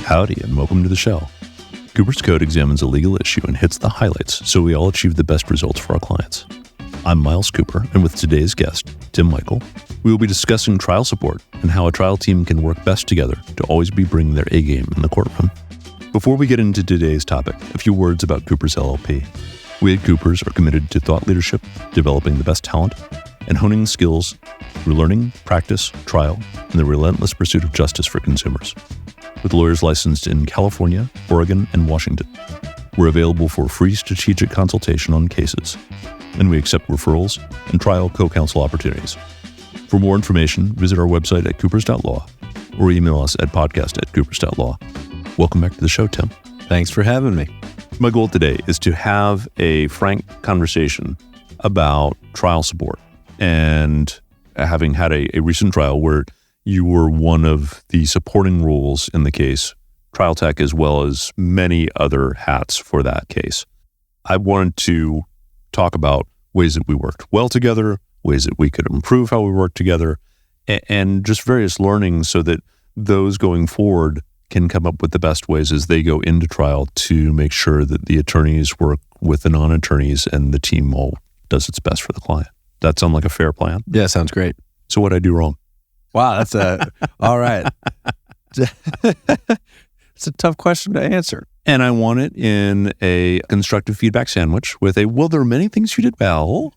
Howdy, and welcome to the show. Cooper's Code examines a legal issue and hits the highlights so we all achieve the best results for our clients. I'm Miles Cooper, and with today's guest, Tim Michael, we will be discussing trial support and how a trial team can work best together to always be bringing their A-game in the courtroom. Before we get into today's topic, a few words about Cooper's LLP. We at Cooper's are committed to thought leadership, developing the best talent, and honing skills through learning, practice, trial, and the relentless pursuit of justice for consumers. With lawyers licensed in California, Oregon, and Washington, we're available for free strategic consultation on cases, and we accept referrals and trial co-counsel opportunities. For more information, visit our website at coopers.law or email us at podcast@coopers.law. Welcome back to the show, Tim. Thanks for having me. My goal today is to have a frank conversation about trial support. And having had a recent trial where you were one of the supporting roles in the case, trial tech, as well as many other hats for that case, I wanted to talk about ways that we worked well together, ways that we could improve how we work together, and just various learnings so that those going forward can come up with the best ways as they go into trial to make sure that the attorneys work with the non-attorneys and the team all does its best for the client. That sound like a fair plan? Yeah, sounds great. So what'd I do wrong? Wow, that's all right. It's a tough question to answer. And I want it in a constructive feedback sandwich with well, there are many things you did well,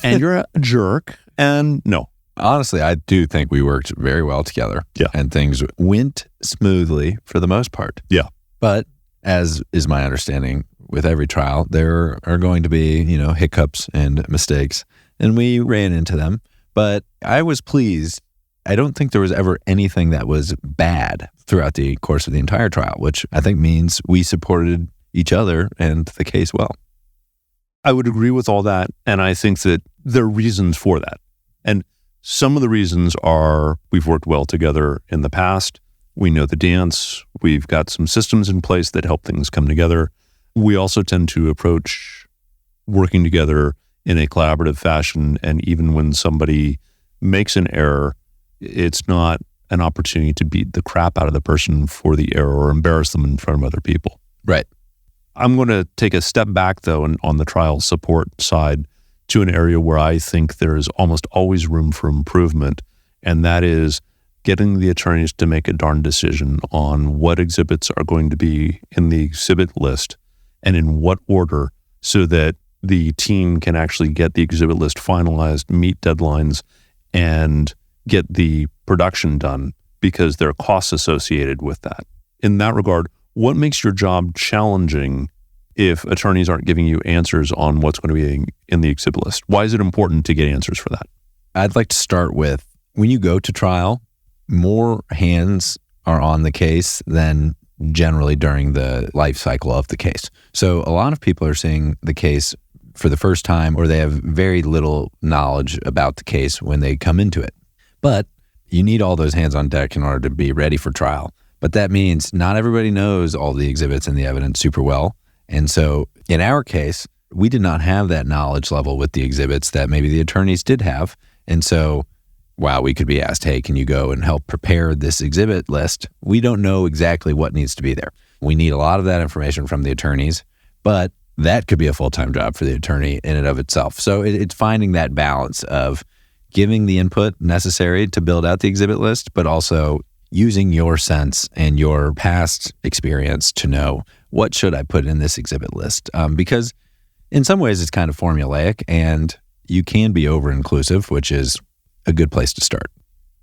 and you're a jerk, and no. Honestly, I do think we worked very well together. Yeah. And things went smoothly for the most part. Yeah. But as is my understanding, with every trial, there are going to be, hiccups and mistakes, and we ran into them. But I was pleased. I don't think there was ever anything that was bad throughout the course of the entire trial, which I think means we supported each other and the case well. I would agree with all that, and I think that there are reasons for that. And some of the reasons are we've worked well together in the past. We know the dance. We've got some systems in place that help things come together. We also tend to approach working together in a collaborative fashion, and even when somebody makes an error, it's not an opportunity to beat the crap out of the person for the error or embarrass them in front of other people. Right. I'm going to take a step back, though, and on the trial support side to an area where I think there is almost always room for improvement, and that is getting the attorneys to make a darn decision on what exhibits are going to be in the exhibit list and in what order, so that the team can actually get the exhibit list finalized, meet deadlines, and get the production done, because there are costs associated with that. In that regard, what makes your job challenging if attorneys aren't giving you answers on what's going to be in the exhibit list? Why is it important to get answers for that? I'd like to start with, when you go to trial, more hands are on the case than generally during the life cycle of the case. So a lot of people are seeing the case for the first time, or they have very little knowledge about the case when they come into it. But you need all those hands on deck in order to be ready for trial. But that means not everybody knows all the exhibits and the evidence super well. And so in our case, we did not have that knowledge level with the exhibits that maybe the attorneys did have. And so while we could be asked, hey, can you go and help prepare this exhibit list? We don't know exactly what needs to be there. We need a lot of that information from the attorneys, but that could be a full-time job for the attorney in and of itself. So it's finding that balance of giving the input necessary to build out the exhibit list, but also using your sense and your past experience to know, what should I put in this exhibit list? Because in some ways it's kind of formulaic, and you can be over-inclusive, which is a good place to start.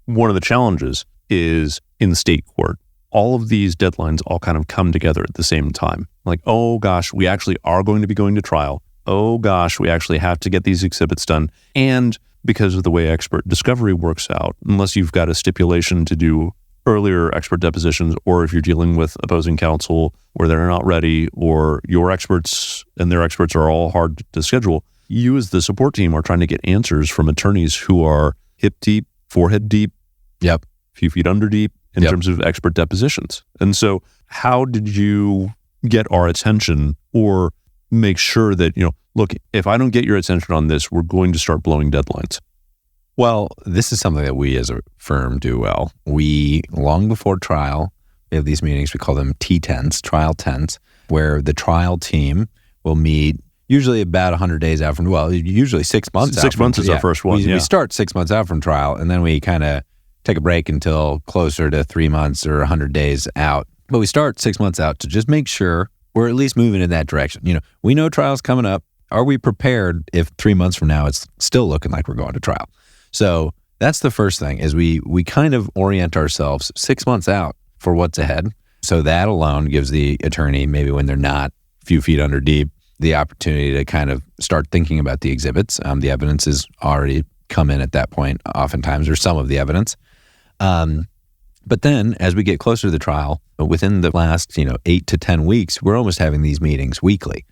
One of the challenges is in state court, all of these deadlines all kind of come together at the same time. Like, oh gosh, we actually are going to be going to trial. Oh gosh, we actually have to get these exhibits done. And because of the way expert discovery works out, unless you've got a stipulation to do earlier expert depositions, or if you're dealing with opposing counsel where they're not ready, or your experts and their experts are all hard to schedule, you as the support team are trying to get answers from attorneys who are hip deep, forehead deep, a few feet under deep in terms of expert depositions. And so how did you get our attention, or make sure that, look, if I don't get your attention on this, we're going to start blowing deadlines? Well, this is something that we as a firm do well. We, long before trial, We have these meetings, we call them T10s, trial 10s, where the trial team will meet usually about 100 days out from, usually 6 months out. 6 months is our first one. We start 6 months out from trial, and then we kind of take a break until closer to 3 months or 100 days out. But we start 6 months out to just make sure we're at least moving in that direction. We know trial's coming up. Are we prepared if 3 months from now it's still looking like we're going to trial? So that's the first thing, is we kind of orient ourselves 6 months out for what's ahead. So that alone gives the attorney, maybe when they're not a few feet under deep, the opportunity to kind of start thinking about the exhibits. The evidence has already come in at that point, oftentimes, or some of the evidence. But then as we get closer to the trial, within the last 8 to 10 weeks, we're almost having these meetings weekly.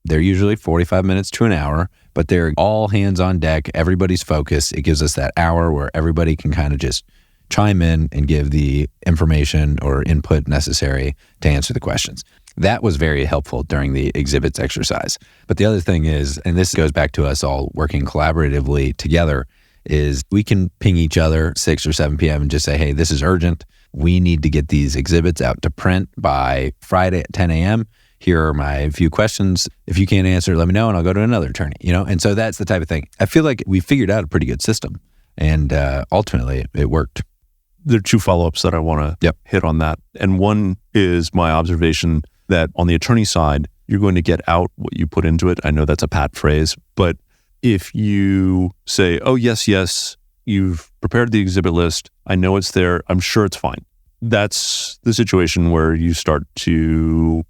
They're usually 45 minutes to an hour, but they're all hands on deck. Everybody's focused. It gives us that hour where everybody can kind of just chime in and give the information or input necessary to answer the questions. That was very helpful during the exhibits exercise. But the other thing is, and this goes back to us all working collaboratively together, is we can ping each other 6 or 7 p.m. and just say, hey, this is urgent. We need to get these exhibits out to print by Friday at 10 a.m. Here are my few questions. If you can't answer, let me know and I'll go to another attorney. And so that's the type of thing. I feel like we figured out a pretty good system, and ultimately it worked. There are 2 follow-ups that I want to hit on that. And one is my observation that on the attorney side, you're going to get out what you put into it. I know that's a pat phrase, but if you say, oh, yes, you've prepared the exhibit list, I know it's there, I'm sure it's fine. That's the situation where you start to,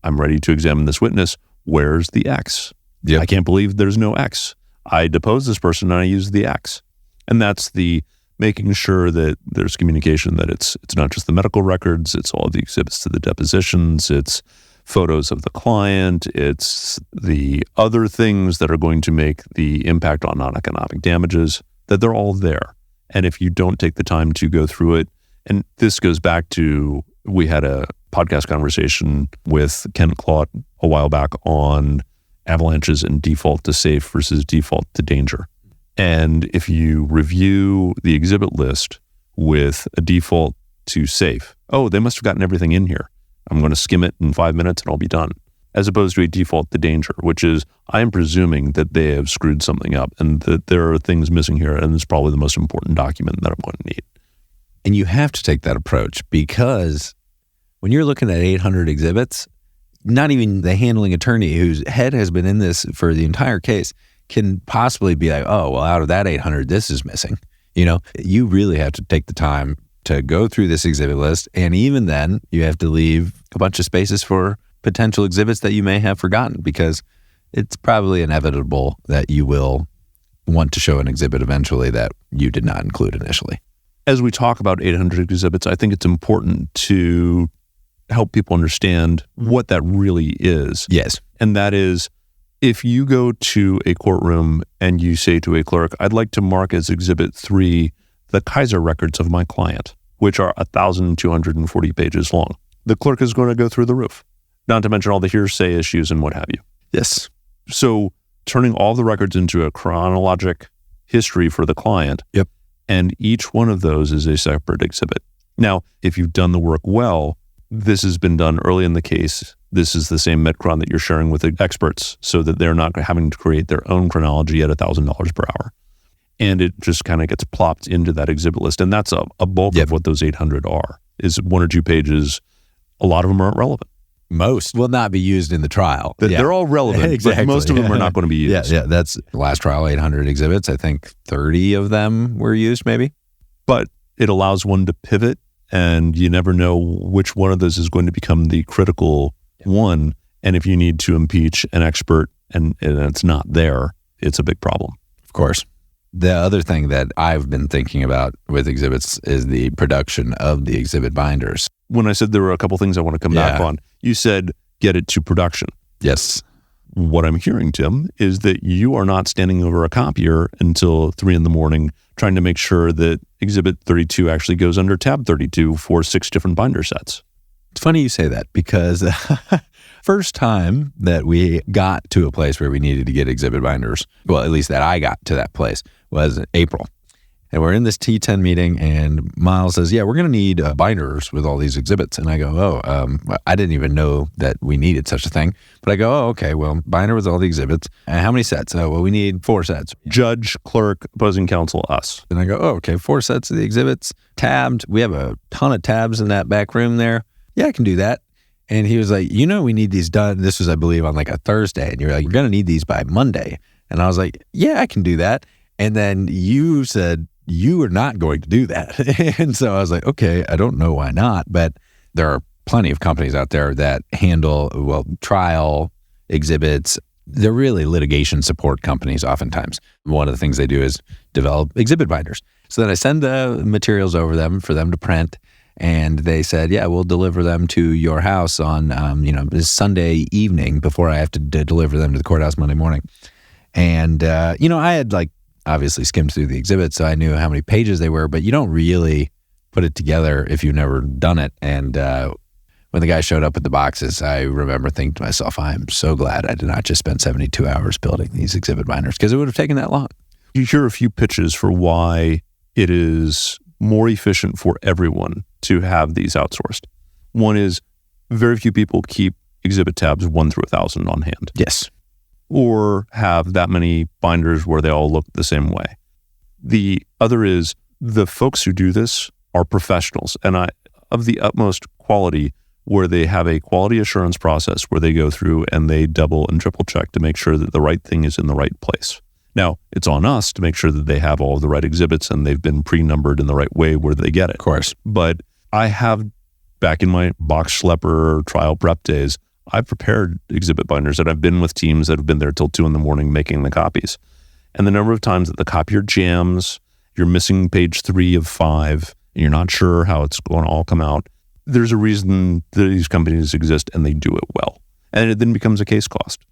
I'm ready to examine this witness. Where's the X? Yep. I can't believe there's no X. I deposed this person and I used the X. And that's the making sure that there's communication, that it's not just the medical records, it's all the exhibits to the depositions, it's photos of the client, it's the other things that are going to make the impact on non-economic damages, that they're all there. And if you don't take the time to go through it, and this goes back to, we had a podcast conversation with Ken Claude a while back on avalanches and default to safe versus default to danger. And if you review the exhibit list with a default to safe, oh, they must have gotten everything in here. I'm going to skim it in 5 minutes and I'll be done. As opposed to a default to danger, which is, I am presuming that they have screwed something up and that there are things missing here, and it's probably the most important document that I'm going to need. And you have to take that approach, because when you're looking at 800 exhibits, not even the handling attorney whose head has been in this for the entire case can possibly be like, oh, well, out of that 800, this is missing. You really have to take the time to go through this exhibit list. And even then, you have to leave a bunch of spaces for potential exhibits that you may have forgotten, because it's probably inevitable that you will want to show an exhibit eventually that you did not include initially. As we talk about 800 exhibits, I think it's important to help people understand what that really is. Yes. And that is, if you go to a courtroom and you say to a clerk, I'd like to mark as Exhibit 3 the Kaiser records of my client, which are 1,240 pages long, the clerk is going to go through the roof, not to mention all the hearsay issues and what have you. Yes. So turning all the records into a chronologic history for the client, yep, and each one of those is a separate exhibit. Now, if you've done the work well, this has been done early in the case. This is the same Medcron that you're sharing with the experts, so that they're not having to create their own chronology at $1,000 per hour. And it just kind of gets plopped into that exhibit list. And that's a bulk of what those 800 are, is 1 or 2 pages. A lot of them aren't relevant. Most will not be used in the trial. They're all relevant, exactly. But most of them are not going to be used. Yeah, that's the last trial, 800 exhibits. I think 30 of them were used maybe. But it allows one to pivot, and you never know which one of those is going to become the critical one. And if you need to impeach an expert and it's not there, it's a big problem. Of course. The other thing that I've been thinking about with exhibits is the production of the exhibit binders. When I said there were a couple things I want to come back on, you said get it to production. Yes. What I'm hearing, Tim, is that you are not standing over a copier until 3 a.m. trying to make sure that Exhibit 32 actually goes under tab 32 for 6 different binder sets. It's funny you say that, because first time that we got to a place where we needed to get exhibit binders, well, at least that I got to that place, was April. And we're in this T10 meeting, and Miles says, yeah, we're going to need binders with all these exhibits. And I go, I didn't even know that we needed such a thing. But I go, okay, well, binder with all the exhibits. And how many sets? Oh, well, we need 4 sets. Judge, clerk, opposing counsel, us. And I go, okay, 4 sets of the exhibits, tabbed. We have a ton of tabs in that back room there. Yeah, I can do that. And he was like, we need these done. This was, I believe, on like a Thursday. And you're like, you're going to need these by Monday. And I was like, yeah, I can do that. And then you said, you are not going to do that. And so I was like, okay, I don't know why not, but there are plenty of companies out there that handle, trial exhibits. They're really litigation support companies oftentimes. One of the things they do is develop exhibit binders. So then I send the materials over them for them to print, and they said, yeah, we'll deliver them to your house on, this Sunday evening before I have to deliver them to the courthouse Monday morning. And, I had obviously skimmed through the exhibits, so I knew how many pages they were, but you don't really put it together if you've never done it. And when the guy showed up with the boxes, I remember thinking to myself, I'm so glad I did not just spend 72 hours building these exhibit binders, because it would have taken that long. You hear a few pitches for why it is more efficient for everyone to have these outsourced. One is very few people keep exhibit tabs 1 through 1,000 on hand. Yes. Or have that many binders where they all look the same way. The other is the folks who do this are professionals and of the utmost quality, where they have a quality assurance process where they go through and they double and triple check to make sure that the right thing is in the right place. Now, it's on us to make sure that they have all of the right exhibits and they've been pre-numbered in the right way where they get it. Of course. But I have, back in my box schlepper trial prep days, I've prepared exhibit binders, and I've been with teams that have been there till 2 a.m. making the copies. And the number of times that the copier jams, you're missing page 3 of 5, and you're not sure how it's going to all come out. There's a reason that these companies exist, and they do it well. And it then becomes a case cost.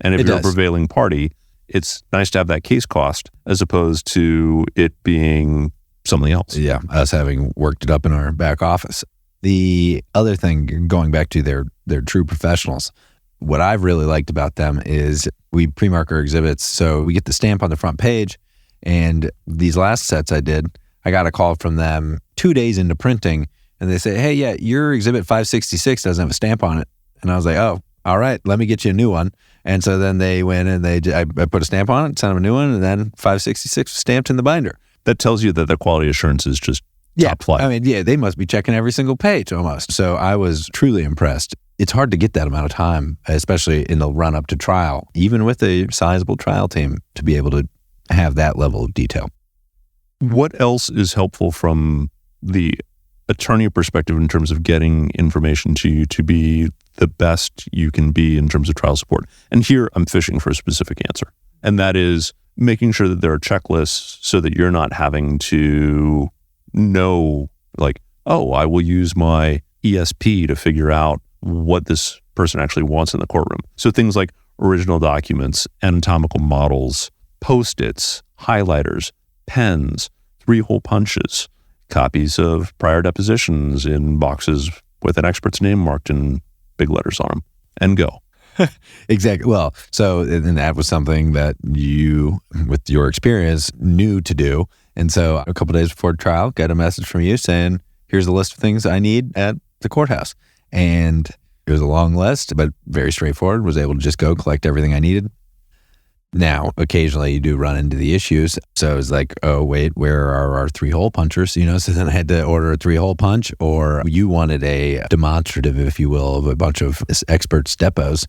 And if you're a prevailing party, it's nice to have that case cost as opposed to it being something else. Yeah, us having worked it up in our back office. The other thing, going back to they're true professionals, what I've really liked about them is we pre-mark our exhibits. So we get the stamp on the front page. And these last sets I did, I got a call from them 2 days into printing. And they say, hey, yeah, your exhibit 566 doesn't have a stamp on it. And I was like, oh, all right, let me get you a new one. And so then they went and I put a stamp on it, sent them a new one, and then 566 was stamped in the binder. That tells you that the quality assurance is just top flight. I mean, they must be checking every single page almost. So I was truly impressed. It's hard to get that amount of time, especially in the run up to trial, even with a sizable trial team, to be able to have that level of detail. What else is helpful from the attorney perspective in terms of getting information to you to be the best you can be in terms of trial support? And here I'm fishing for a specific answer. And that is making sure that there are checklists so that you're not having to know, like, oh, I will use my ESP to figure out what this person actually wants in the courtroom. So things like original documents, anatomical models, Post-its, highlighters, pens, 3-hole punches, copies of prior depositions in boxes with an expert's name marked in big letters on them, and go. Exactly. Well, so and that was something that you, with your experience, knew to do. And so a couple of days before trial, got a message from you saying, here's a list of things I need at the courthouse. And it was a long list, but very straightforward. Was able to just go collect everything I needed. Now, occasionally you do run into the issues. So it was like, oh, wait, where are our 3-hole punchers? So then I had to order a 3-hole punch, or you wanted a demonstrative, if you will, of a bunch of expert stepos.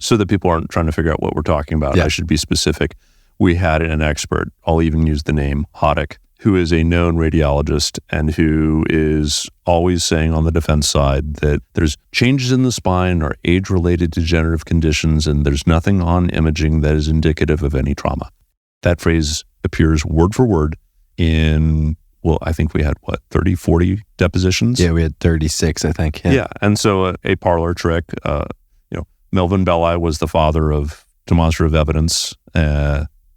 So that people aren't trying to figure out what we're talking about. Yeah. I should be specific. We had an expert, I'll even use the name Hoddick, who is a known radiologist and who is always saying on the defense side that there's changes in the spine or age-related degenerative conditions, and there's nothing on imaging that is indicative of any trauma. That phrase appears word for word in, I think we had, 30, 40 depositions? Yeah, we had 36, I think. Yeah. And so a parlor trick, Melvin Belli was the father of demonstrative evidence,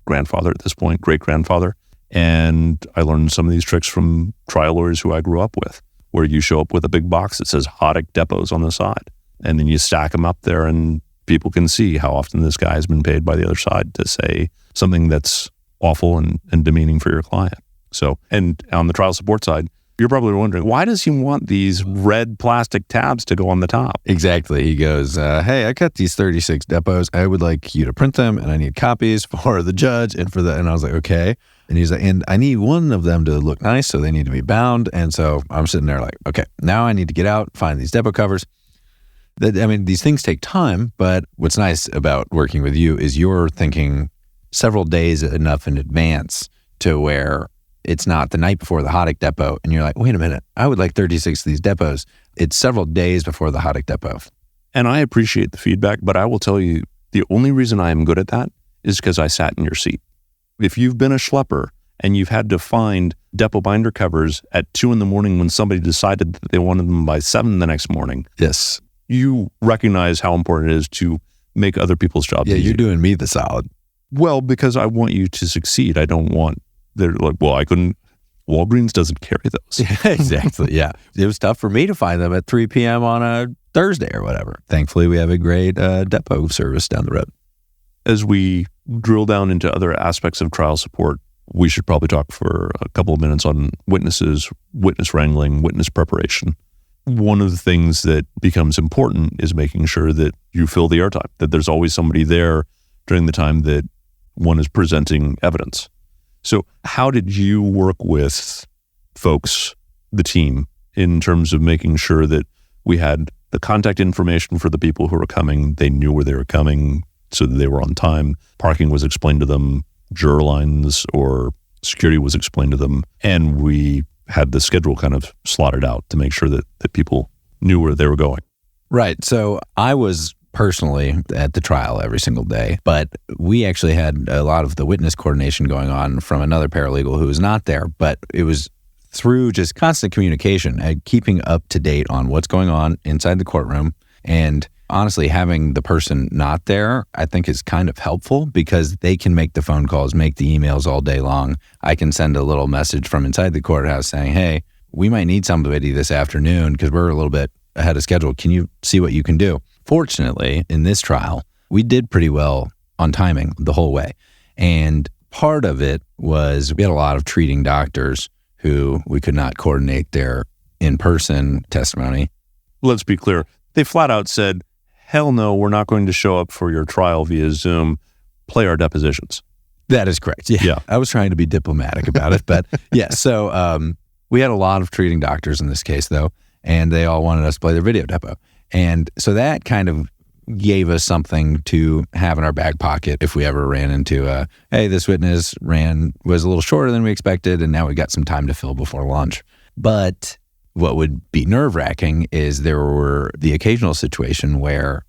grandfather at this point, great-grandfather. And I learned some of these tricks from trial lawyers who I grew up with, where you show up with a big box that says Hoddick depots on the side. And then you stack them up there and people can see how often this guy has been paid by the other side to say something that's awful and demeaning for your client. So, and on the trial support side, you're probably wondering, why does he want these red plastic tabs to go on the top? Exactly. He goes, hey, I got these 36 depots. I would like you to print them, and I need copies for the judge and for the, and I was like, okay. And he's like, and I need one of them to look nice, so they need to be bound. And so I'm sitting there like, okay, now I need to get out, find these depot covers. These things take time, but what's nice about working with you is you're thinking several days enough in advance to where it's not the night before the Haddock depot, and you're like, wait a minute, I would like 36 of these depots. It's several days before the Haddock depot. And I appreciate the feedback, but I will tell you, the only reason I am good at that is because I sat in your seat. If you've been a schlepper and you've had to find depot binder covers at 2 a.m. when somebody decided that they wanted them by 7 the next morning. Yes. You recognize how important it is to make other people's jobs easier. You're doing me the solid. Well, because I want you to succeed. I don't want, they're like, well, I couldn't, Walgreens doesn't carry those. Exactly, yeah. It was tough for me to find them at 3 p.m. on a Thursday or whatever. Thankfully, we have a great depot service down the road. As we drill down into other aspects of trial support, we should probably talk for a couple of minutes on witnesses, witness wrangling, witness preparation. One of the things that becomes important is making sure that you fill the airtime, that there's always somebody there during the time that one is presenting evidence. So how did you work with folks, the team, in terms of making sure that we had the contact information for the people who were coming, they knew where they were coming so that they were on time, parking was explained to them, juror lines or security was explained to them, and we had the schedule kind of slotted out to make sure that people knew where they were going? Right. So I was personally at the trial every single day, but we actually had a lot of the witness coordination going on from another paralegal who was not there, but it was through just constant communication and keeping up to date on what's going on inside the courtroom. And honestly, having the person not there, I think is kind of helpful because they can make the phone calls, make the emails all day long. I can send a little message from inside the courthouse saying, hey, we might need somebody this afternoon because we're a little bit ahead of schedule. Can you see what you can do? Fortunately, in this trial, we did pretty well on timing the whole way. And part of it was we had a lot of treating doctors who we could not coordinate their in-person testimony. Let's be clear. They flat out said, hell no, we're not going to show up for your trial via Zoom. Play our depositions. That is correct. Yeah. I was trying to be diplomatic about it, but yeah. So we had a lot of treating doctors in this case, though, and they all wanted us to play their video depo. And so that kind of gave us something to have in our back pocket if we ever ran into hey, this witness was a little shorter than we expected, and now we got some time to fill before lunch. But what would be nerve-wracking is there were the occasional situation where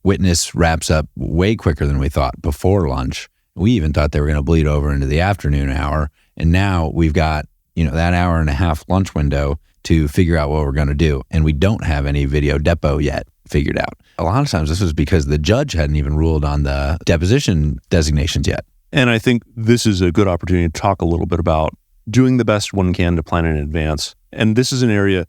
witness wraps up way quicker than we thought before lunch. We even thought they were going to bleed over into the afternoon hour. And now we've got, that hour and a half lunch window to figure out what we're going to do. And we don't have any video depo yet figured out. A lot of times this was because the judge hadn't even ruled on the deposition designations yet. And I think this is a good opportunity to talk a little bit about doing the best one can to plan in advance. And this is an area,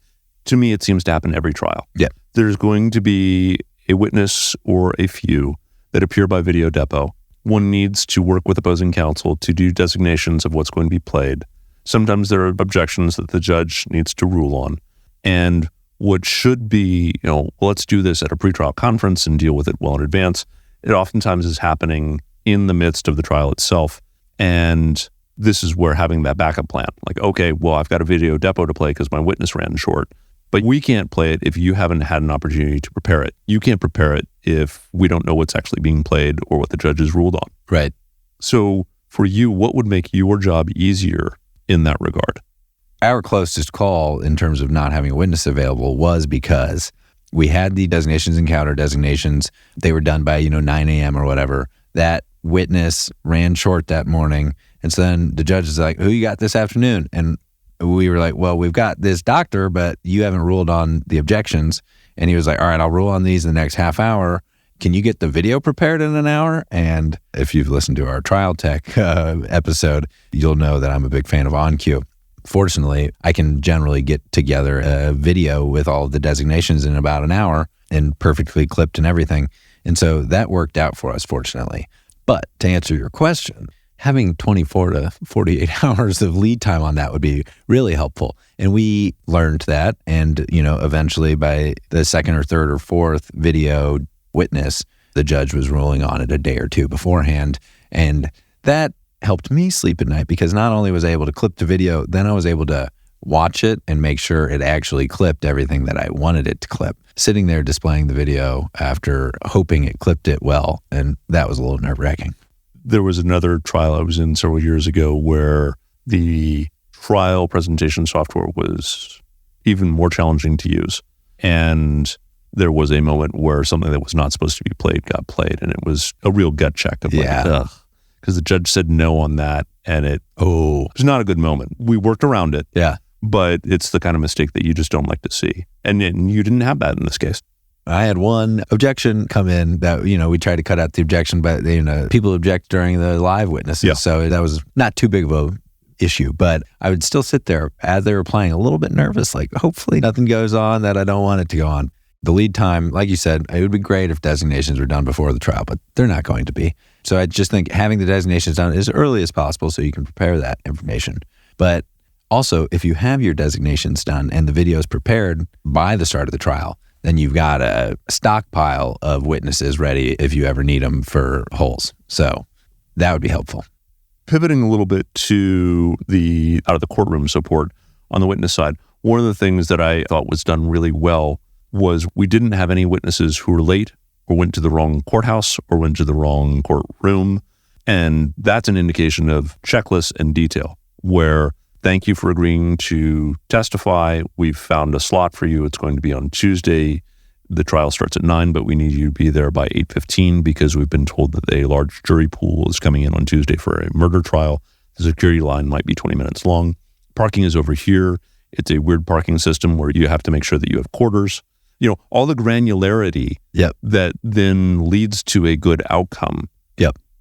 to me, it seems to happen every trial. Yeah. There's going to be a witness or a few that appear by video depo. One needs to work with opposing counsel to do designations of what's going to be played. Sometimes there are objections that the judge needs to rule on. And what should be, let's do this at a pretrial conference and deal with it well in advance, it oftentimes is happening in the midst of the trial itself. And this is where having that backup plan, like, okay, well, I've got a video depo to play because my witness ran short, but we can't play it if you haven't had an opportunity to prepare it. You can't prepare it if we don't know what's actually being played or what the judge has ruled on. Right. So for you, what would make your job easier in that regard? Our closest call in terms of not having a witness available was because we had the designations and counter designations. They were done by, 9 a.m. or whatever. That witness ran short that morning. And so then the judge is like, who you got this afternoon? And we were like, well, we've got this doctor, but you haven't ruled on the objections. And he was like, all right, I'll rule on these in the next half hour. Can you get the video prepared in an hour? And if you've listened to our trial tech episode, you'll know that I'm a big fan of OnCue. Fortunately, I can generally get together a video with all of the designations in about an hour and perfectly clipped and everything. And so that worked out for us, fortunately. But to answer your question, having 24 to 48 hours of lead time on that would be really helpful. And we learned that. And, eventually by the second or third or fourth video witness, the judge was ruling on it a day or two beforehand. And that helped me sleep at night because not only was I able to clip the video, then I was able to watch it and make sure it actually clipped everything that I wanted it to clip. Sitting there displaying the video after hoping it clipped it well, and that was a little nerve-wracking. There was another trial I was in several years ago where the trial presentation software was even more challenging to use. And there was a moment where something that was not supposed to be played got played, and it was a real gut check of ugh. Because the judge said no on that, and it was not a good moment. We worked around it. Yeah. But it's the kind of mistake that you just don't like to see. And you didn't have that in this case. I had one objection come in that, we tried to cut out the objection, but people object during the live witnesses. Yeah. So that was not too big of a issue, but I would still sit there as they were playing a little bit nervous, like hopefully nothing goes on that I don't want it to go on. The lead time, like you said, it would be great if designations were done before the trial, but they're not going to be. So I just think having the designations done as early as possible so you can prepare that information. But also, if you have your designations done and the video is prepared by the start of the trial, then you've got a stockpile of witnesses ready if you ever need them for holes. So that would be helpful. Pivoting a little bit to the out of the courtroom support on the witness side, one of the things that I thought was done really well was we didn't have any witnesses who were late or went to the wrong courthouse or went to the wrong courtroom. And that's an indication of checklists and detail where thank you for agreeing to testify. We've found a slot for you. It's going to be on Tuesday. The trial starts at 9, but we need you to be there by 8:15 because we've been told that a large jury pool is coming in on Tuesday for a murder trial. The security line might be 20 minutes long. Parking is over here. It's a weird parking system where you have to make sure that you have quarters. All the granularity that then leads to a good outcome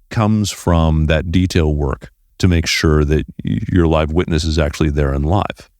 comes from that detail work to make sure that your live witness is actually there and live.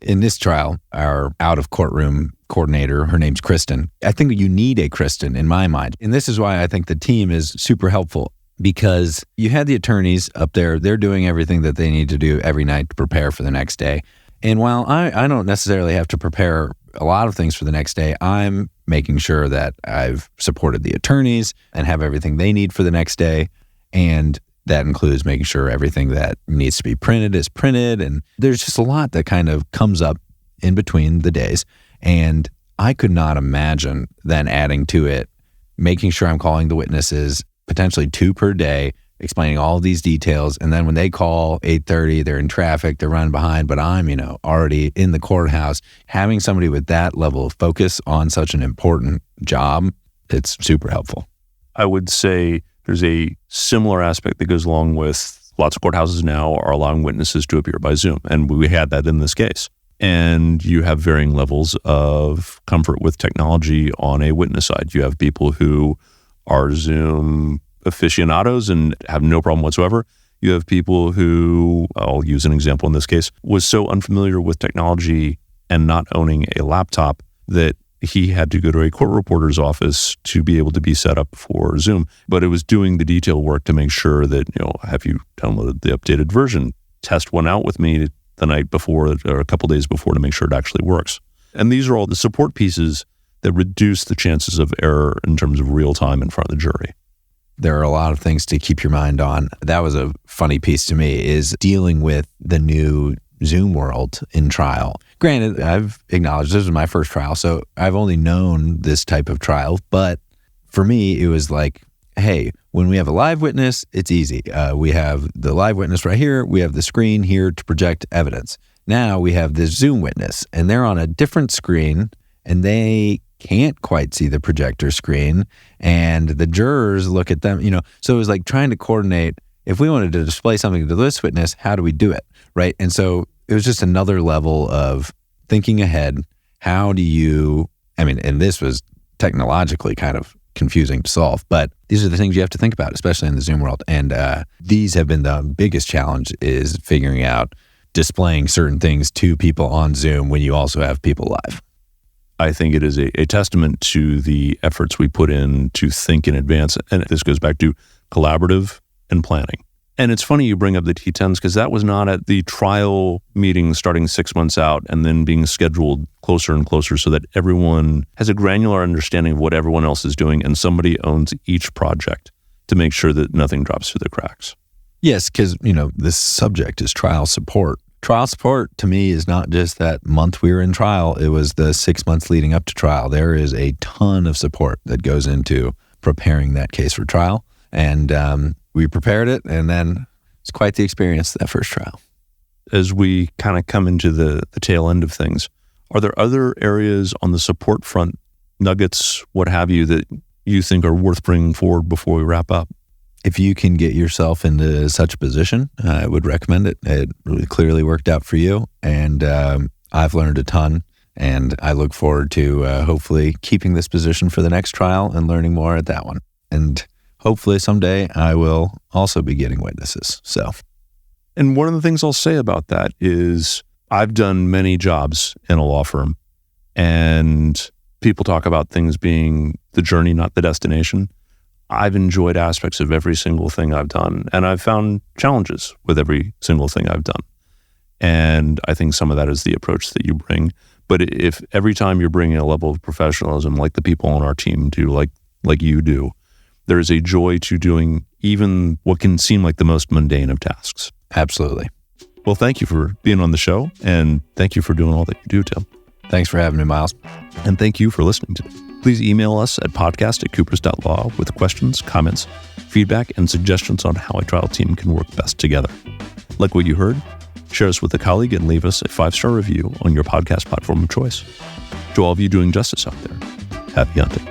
In this trial, our out-of-courtroom coordinator, her name's Kristen. I think you need a Kristen in my mind. And this is why I think the team is super helpful because you had the attorneys up there. They're doing everything that they need to do every night to prepare for the next day. And while I don't necessarily have to prepare a lot of things for the next day, I'm making sure that I've supported the attorneys and have everything they need for the next day. And that includes making sure everything that needs to be printed is printed. And there's just a lot that kind of comes up in between the days. And I could not imagine then adding to it, making sure I'm calling the witnesses, potentially 2 per day, explaining all of these details. And then when they call 8:30, they're in traffic, they're running behind, but I'm, already in the courthouse. Having somebody with that level of focus on such an important job, it's super helpful. I would say there's a similar aspect that goes along with lots of courthouses now are allowing witnesses to appear by Zoom. And we had that in this case. And you have varying levels of comfort with technology on a witness side. You have people who are Zoom aficionados and have no problem whatsoever. You have people who, I'll use an example in this case, was so unfamiliar with technology and not owning a laptop that he had to go to a court reporter's office to be able to be set up for Zoom. But it was doing the detail work to make sure that, have you downloaded the updated version? Test one out with me the night before or a couple days before to make sure it actually works. And these are all the support pieces that reduce the chances of error in terms of real time in front of the jury. There are a lot of things to keep your mind on. That was a funny piece to me, is dealing with the new Zoom world in trial. Granted, I've acknowledged this was my first trial, so I've only known this type of trial. But for me, it was like, hey, when we have a live witness, it's easy. We have the live witness right here. We have the screen here to project evidence. Now we have this Zoom witness, and they're on a different screen, and they can't quite see the projector screen, and the jurors look at them, So it was like trying to coordinate, if we wanted to display something to this witness, how do we do it, right? And so it was just another level of thinking ahead. How do you, and this was technologically kind of confusing to solve, but these are the things you have to think about, especially in the Zoom world. And these have been the biggest challenge, is figuring out displaying certain things to people on Zoom when you also have people live. I think it is a testament to the efforts we put in to think in advance. And this goes back to collaborative and planning. And it's funny you bring up the T10s because that was not at the trial meeting starting 6 months out and then being scheduled closer and closer so that everyone has a granular understanding of what everyone else is doing and somebody owns each project to make sure that nothing drops through the cracks. Yes, because, this subject is trial support. Trial support to me is not just that month we were in trial. It was the 6 months leading up to trial. There is a ton of support that goes into preparing that case for trial. And we prepared it, and then it's quite the experience, that first trial. As we kind of come into the tail end of things, are there other areas on the support front, nuggets, what have you, that you think are worth bringing forward before we wrap up? If you can get yourself into such a position, I would recommend it. It really clearly worked out for you, and I've learned a ton, and I look forward to hopefully keeping this position for the next trial and learning more at that one. And hopefully someday I will also be getting witnesses. And one of the things I'll say about that is I've done many jobs in a law firm, and people talk about things being the journey, not the destination. I've enjoyed aspects of every single thing I've done, and I've found challenges with every single thing I've done. And I think some of that is the approach that you bring. But if every time you're bringing a level of professionalism like the people on our team do, like you do, there is a joy to doing even what can seem like the most mundane of tasks. Absolutely. Well, thank you for being on the show, and thank you for doing all that you do, Tim. Thanks for having me, Miles. And thank you for listening today. Please email us at podcast@coopers.law with questions, comments, feedback, and suggestions on how a trial team can work best together. Like what you heard? Share us with a colleague and leave us a 5-star review on your podcast platform of choice. To all of you doing justice out there, happy hunting.